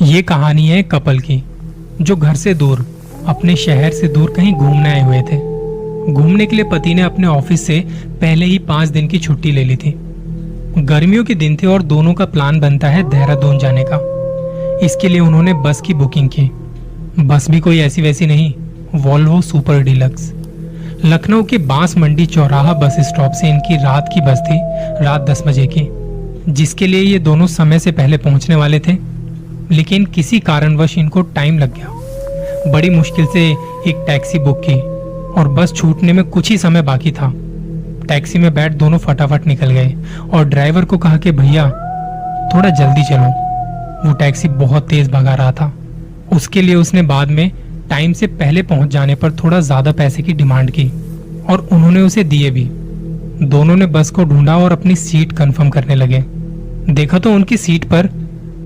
ये कहानी है एक कपल की जो घर से दूर, अपने शहर से दूर कहीं घूमने आए हुए थे। घूमने के लिए पति ने अपने ऑफिस से पहले ही 5 दिन की छुट्टी ले ली थी। गर्मियों के दिन थे और दोनों का प्लान बनता है देहरादून जाने का। इसके लिए उन्होंने बस की बुकिंग की। बस भी कोई ऐसी वैसी नहीं, वॉल्वो सुपर डिलक्स। लखनऊ के बांस मंडी चौराहा बस स्टॉप से इनकी रात की बस थी, रात 10 बजे की, जिसके लिए ये दोनों समय से पहले पहुंचने वाले थे। लेकिन किसी कारणवश इनको टाइम लग गया। बड़ी मुश्किल से एक टैक्सी बुक की और बस छूटने में कुछ ही समय बाकी था। टैक्सी में बैठ दोनों फटाफट निकल गए और ड्राइवर को कहा कि भैया थोड़ा जल्दी चलो। वो टैक्सी बहुत तेज भगा रहा था। उसके लिए उसने बाद में टाइम से पहले पहुंच जाने पर थोड़ा ज्यादा पैसे की डिमांड की और उन्होंने उसे दिए भी। दोनों ने बस को ढूंढा और अपनी सीट कंफर्म करने लगे। देखा तो उनकी सीट पर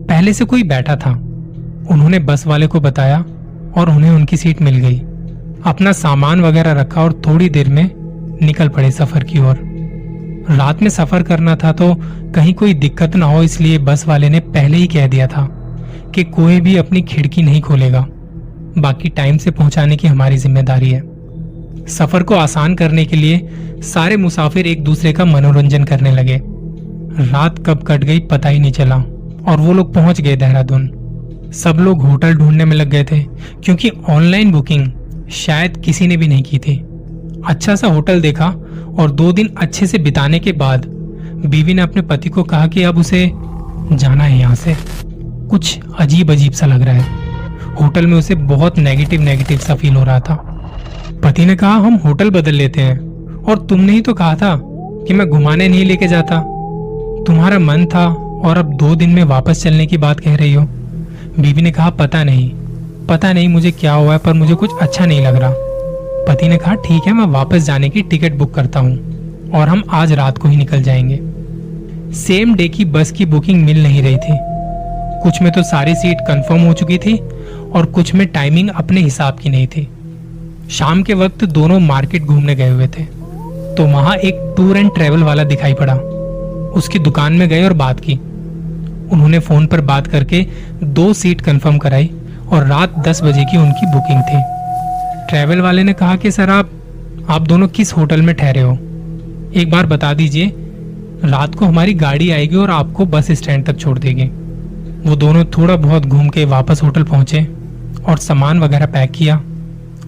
पहले से कोई बैठा था। उन्होंने बस वाले को बताया और उन्हें उनकी सीट मिल गई। अपना सामान वगैरह रखा और थोड़ी देर में निकल पड़े सफर की ओर। रात में सफर करना था तो कहीं कोई दिक्कत ना हो, इसलिए बस वाले ने पहले ही कह दिया था कि कोई भी अपनी खिड़की नहीं खोलेगा। बाकी टाइम से पहुंचाने की हमारी जिम्मेदारी है। सफर को आसान करने के लिए सारे मुसाफिर एक दूसरे का मनोरंजन करने लगे। रात कब कट गई पता ही नहीं चला और वो लोग पहुंच गए देहरादून। सब लोग होटल ढूंढने में लग गए थे क्योंकि ऑनलाइन बुकिंग शायद किसी ने भी नहीं की थी। अच्छा सा होटल देखा और 2 दिन अच्छे से बिताने के बाद बीवी ने अपने पति को कहा कि अब उसे जाना है यहाँ से। कुछ अजीब अजीब सा लग रहा है। होटल में उसे बहुत नेगेटिव सा फील हो रहा था। पति ने कहा हम होटल बदल लेते हैं, और तुमने ही तो कहा था कि मैं घुमाने नहीं लेके जाता। तुम्हारा मन था और अब 2 दिन में वापस चलने की बात कह रही हो। बीवी ने कहा पता नहीं मुझे क्या हुआ है, पर मुझे कुछ अच्छा नहीं लग रहा। पति ने कहा ठीक है, मैं वापस जाने की टिकट बुक करता हूँ और हम आज रात को ही निकल जाएंगे। सेम डे की बस की बुकिंग मिल नहीं रही थी। कुछ में तो सारी सीट कंफर्म हो चुकी थी और कुछ में टाइमिंग अपने हिसाब की नहीं थी। शाम के वक्त दोनों मार्केट घूमने गए हुए थे तो वहां एक टूर एंड ट्रेवल वाला दिखाई पड़ा। उसकी दुकान में गए और बात की। उन्होंने फोन पर बात करके 2 सीट कंफर्म कराई और रात 10 बजे की उनकी बुकिंग थी। ट्रैवल वाले ने कहा कि सर आप दोनों किस होटल में ठहरे हो, एक बार बता दीजिए। रात को हमारी गाड़ी आएगी और आपको बस स्टैंड तक छोड़ देगी। वो दोनों थोड़ा बहुत घूम के वापस होटल पहुंचे और सामान वगैरह पैक किया।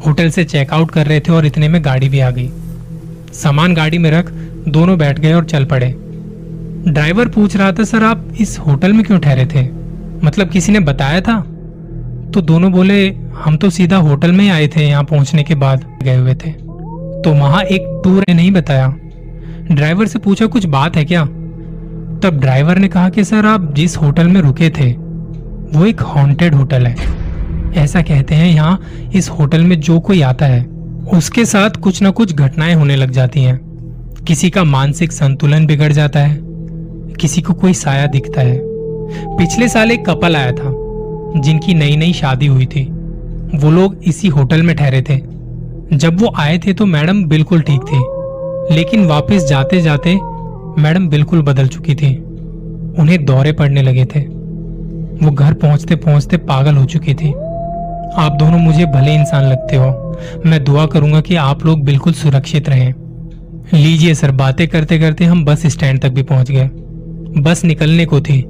होटल से चेकआउट कर रहे थे और इतने में गाड़ी भी आ गई। सामान गाड़ी में रख दोनों बैठ गए और चल पड़े। ड्राइवर पूछ रहा था सर आप इस होटल में क्यों ठहरे थे, मतलब किसी ने बताया था? तो दोनों बोले हम तो सीधा होटल में ही आए थे, यहाँ पहुंचने के बाद गए हुए थे। तो वहां एक टूर ने नहीं बताया। ड्राइवर से पूछा कुछ बात है क्या? तब ड्राइवर ने कहा कि सर आप जिस होटल में रुके थे वो एक हॉन्टेड होटल है। ऐसा कहते हैं यहाँ इस होटल में जो कोई आता है उसके साथ कुछ ना कुछ घटनाएं होने लग जाती हैं। किसी का मानसिक संतुलन बिगड़ जाता है, किसी को कोई साया दिखता है। पिछले साल एक कपल आया था जिनकी नई शादी हुई थी। वो लोग इसी होटल में ठहरे थे। जब वो आए थे तो मैडम बिल्कुल ठीक थी, लेकिन वापस जाते जाते मैडम बिल्कुल बदल चुकी थी। उन्हें दौरे पड़ने लगे थे। वो घर पहुंचते पहुंचते पागल हो चुकी थी। आप दोनों मुझे भले इंसान लगते हो, मैं दुआ करूंगा कि आप लोग बिल्कुल सुरक्षित रहें। लीजिए सर। बातें करते करते हम बस स्टैंड तक भी पहुंच गए। बस निकलने को थी।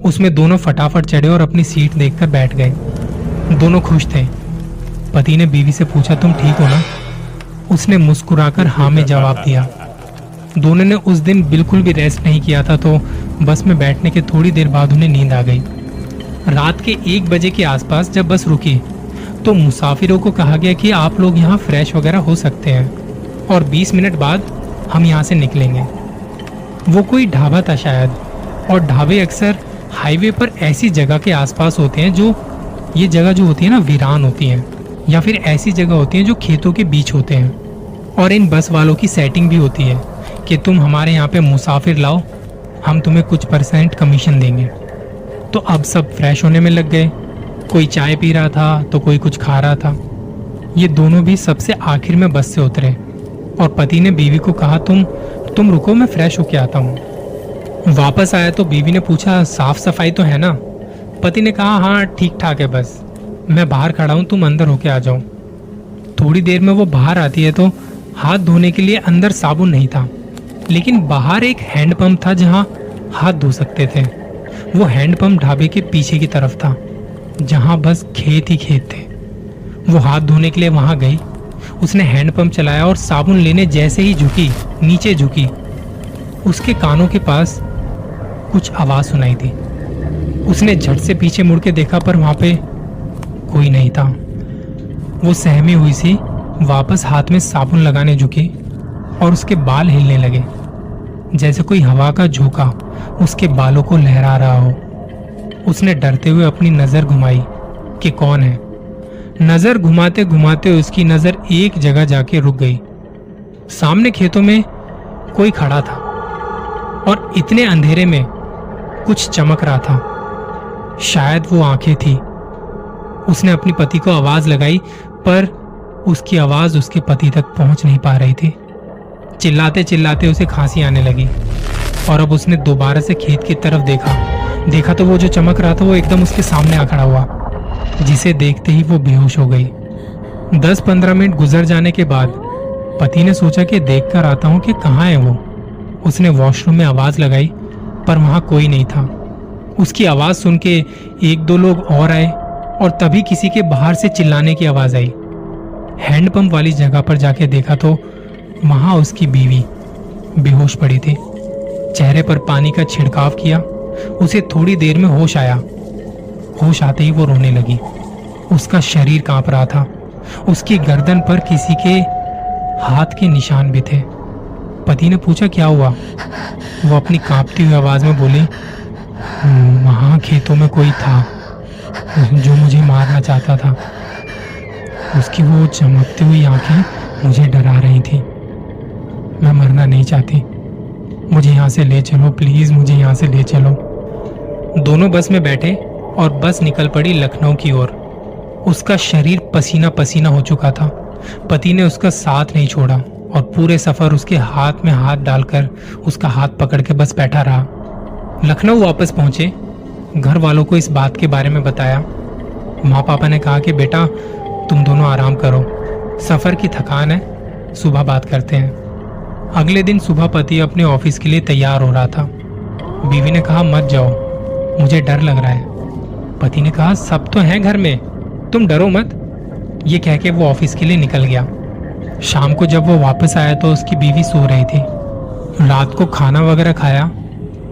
उसमें दोनों फटाफट चढ़े और अपनी सीट देखकर बैठ गए। दोनों खुश थे। पति ने बीवी से पूछा तुम ठीक हो ना? उसने मुस्कुराकर हाँ में जवाब दिया। दोनों ने उस दिन बिल्कुल भी रेस्ट नहीं किया था तो बस में बैठने के थोड़ी देर बाद उन्हें नींद आ गई। रात के 1 बजे के आसपास जब बस रुकी तो मुसाफिरों को कहा गया कि आप लोग यहाँ फ्रेश वगैरह हो सकते हैं और 20 मिनट बाद हम यहाँ से निकलेंगे। वो कोई ढाबा था शायद, और ढाबे अक्सर हाईवे पर ऐसी जगह के आसपास होते हैं जो ये जगह जो होती है ना वीरान होती हैं, या फिर ऐसी जगह होती हैं जो खेतों के बीच होते हैं। और इन बस वालों की सेटिंग भी होती है कि तुम हमारे यहाँ पे मुसाफिर लाओ, हम तुम्हें कुछ % कमीशन देंगे। तो अब सब फ्रेश होने में लग गए। कोई चाय पी रहा था तो कोई कुछ खा रहा था। ये दोनों भी सबसे आखिर में बस से उतरे और पति ने बीवी को कहा तुम रुको, मैं फ्रेश होके आता हूँ। वापस आया तो बीवी ने पूछा साफ सफाई तो है ना? पति ने कहा, हाँ ठीक ठाक है, बस मैं बाहर खड़ा हूं, तुम अंदर होके आ जाओ। थोड़ी देर में वो बाहर आती है तो हाथ धोने के लिए अंदर साबुन नहीं था, लेकिन बाहर एक हैंडपंप था जहां हाथ धो सकते थे। वो हैंडपंप ढाबे के पीछे की तरफ था, जहां बस खेत ही खेत थे। वो हाथ धोने के लिए वहां गई। उसने हैंडपंप चलाया और साबुन लेने जैसे ही झुकी, नीचे झुकी, उसके कानों के पास कुछ आवाज सुनाई दी। उसने झट से पीछे मुड़ के देखा, पर वहां पे कोई नहीं था। वो सहमी हुई सी वापस हाथ में साबुन लगाने झुकी और उसके बाल हिलने लगे, जैसे कोई हवा का झोंका उसके बालों को लहरा रहा हो। उसने डरते हुए अपनी नजर घुमाई कि कौन है। नजर घुमाते घुमाते उसकी नजर एक जगह जाके रुक गई। सामने खेतों में कोई खड़ा था और इतने अंधेरे में कुछ चमक रहा था। शायद वो आंखें थी। उसने अपनी पति को आवाज लगाई, पर उसकी आवाज उसके पति तक पहुंच नहीं पा रही थी। चिल्लाते चिल्लाते उसे खांसी आने लगी और अब उसने दोबारा से खेत की तरफ देखा तो वो जो चमक रहा था वो एकदम उसके सामने आ खड़ा हुआ, जिसे देखते ही वो बेहोश हो गई। 10-15 मिनट गुजर जाने के बाद पति ने सोचा कि देख कर आता हूं कि कहाँ है वो। उसने वॉशरूम में आवाज लगाई, पर वहां कोई नहीं था। उसकी आवाज सुन के 1-2 लोग और आए और तभी किसी के बाहर से चिल्लाने की आवाज आई। हैंडपंप वाली जगह पर जाके देखा तो वहां उसकी बीवी बेहोश पड़ी थी। चेहरे पर पानी का छिड़काव किया। उसे थोड़ी देर में होश आया। होश आते ही वो रोने लगी। उसका शरीर कांप रहा था। उसकी गर्दन पर किसी के हाथ के निशान भी थे। पति ने पूछा, क्या हुआ? वो अपनी कांपती हुई आवाज में बोली, वहां खेतों में कोई था जो मुझे मारना चाहता था। उसकी वो चमकती हुई आंखें मुझे डरा रही थी। मैं मरना नहीं चाहती, मुझे यहाँ से ले चलो प्लीज, मुझे यहाँ से ले चलो। दोनों बस में बैठे और बस निकल पड़ी लखनऊ की ओर। उसका शरीर पसीना पसीना हो चुका था। पति ने उसका साथ नहीं छोड़ा और पूरे सफर उसके हाथ में हाथ डालकर उसका हाथ पकड़ के बस बैठा रहा। लखनऊ वापस पहुंचे। घर वालों को इस बात के बारे में बताया। माँ पापा ने कहा कि बेटा तुम दोनों आराम करो, सफर की थकान है, सुबह बात करते हैं। अगले दिन सुबह पति अपने ऑफिस के लिए तैयार हो रहा था। बीवी ने कहा, मत जाओ, मुझे डर लग रहा है। पति ने कहा, सब तो हैं घर में, तुम डरो मत। ये कह के वो ऑफिस के लिए निकल गया। शाम को जब वो वापस आया तो उसकी बीवी सो रही थी। रात को खाना वगैरह खाया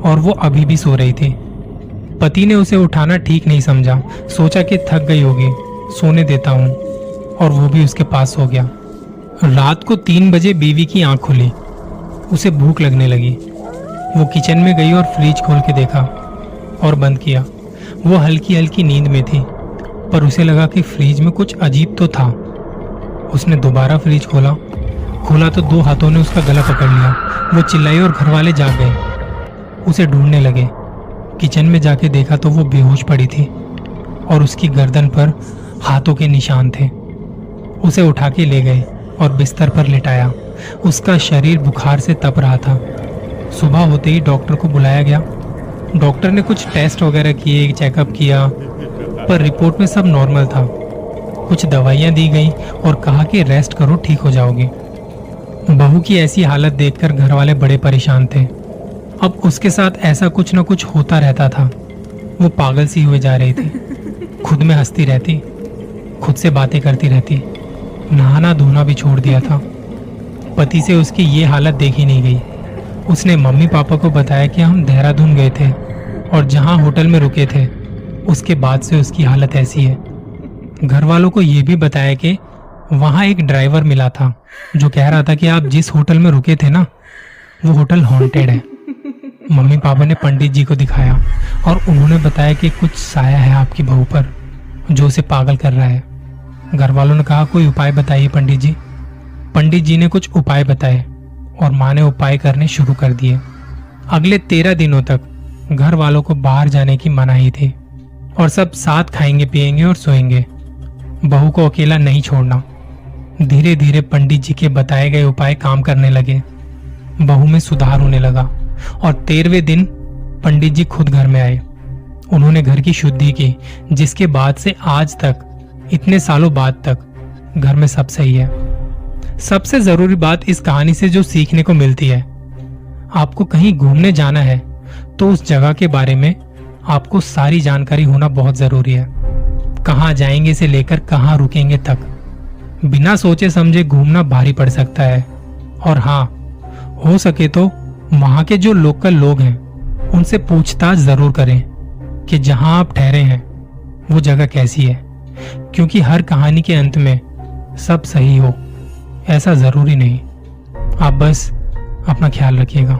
और वो अभी भी सो रही थी। पति ने उसे उठाना ठीक नहीं समझा। सोचा कि थक गई होगी, सोने देता हूँ, और वो भी उसके पास सो गया। रात को 3 बजे बीवी की आंख खुली। उसे भूख लगने लगी। वो किचन में गई और फ्रिज खोल के देखा और बंद किया। वो हल्की हल्की नींद में थी, पर उसे लगा कि फ्रिज में कुछ अजीब तो था। उसने दोबारा फ्रिज खोला तो 2 हाथों ने उसका गला पकड़ लिया। वो चिल्लाई और घर वाले जाग गए। उसे ढूंढने लगे। किचन में जाके देखा तो वो बेहोश पड़ी थी और उसकी गर्दन पर हाथों के निशान थे। उसे उठा के ले गए और बिस्तर पर लिटाया। उसका शरीर बुखार से तप रहा था। सुबह होते ही डॉक्टर को बुलाया गया। डॉक्टर ने कुछ टेस्ट वगैरह किए, चेकअप किया, पर रिपोर्ट में सब नॉर्मल था। कुछ दवाइयां दी गई और कहा कि रेस्ट करो, ठीक हो जाओगे। बहू की ऐसी हालत देखकर घर वाले बड़े परेशान थे। अब उसके साथ ऐसा कुछ न कुछ होता रहता था। वो पागल सी हुए जा रही थी। खुद में हंसती रहती, खुद से बातें करती रहती। नहाना धोना भी छोड़ दिया था। पति से उसकी ये हालत देखी नहीं गई। उसने मम्मी पापा को बताया कि हम देहरादून गए थे और जहां होटल में रुके थे उसके बाद से उसकी हालत ऐसी है। घर वालों को ये भी बताया कि वहां एक ड्राइवर मिला था जो कह रहा था कि आप जिस होटल में रुके थे ना, वो होटल हॉन्टेड है। मम्मी पापा ने पंडित जी को दिखाया और उन्होंने बताया कि कुछ साया है आपकी बहू पर जो उसे पागल कर रहा है। घर वालों ने कहा, कोई उपाय बताइए पंडित जी। पंडित जी ने कुछ उपाय बताए और माँ ने उपाय करने शुरू कर दिए। अगले 13 दिनों तक घर वालों को बाहर जाने की मनाही थी और सब साथ खाएंगे पिएंगे और सोएंगे। बहू को अकेला नहीं छोड़ना। धीरे धीरे पंडित जी के बताए गए उपाय काम करने लगे। बहू में सुधार होने लगा और 13वें दिन पंडित जी खुद घर में आए उन्होंने घर की शुद्धि की, जिसके बाद से आज तक, इतने सालों बाद तक घर में सब सही है। सबसे जरूरी बात इस कहानी से जो सीखने को मिलती है, आपको कहीं घूमने जाना है तो उस जगह के बारे में आपको सारी जानकारी होना बहुत जरूरी है। कहाँ जाएंगे से लेकर कहाँ रुकेंगे तक। बिना सोचे समझे घूमना भारी पड़ सकता है। और हाँ, हो सके तो वहां के जो लोकल लोग हैं उनसे पूछताछ जरूर करें कि जहां आप ठहरे हैं वो जगह कैसी है, क्योंकि हर कहानी के अंत में सब सही हो ऐसा जरूरी नहीं। आप बस अपना ख्याल रखिएगा।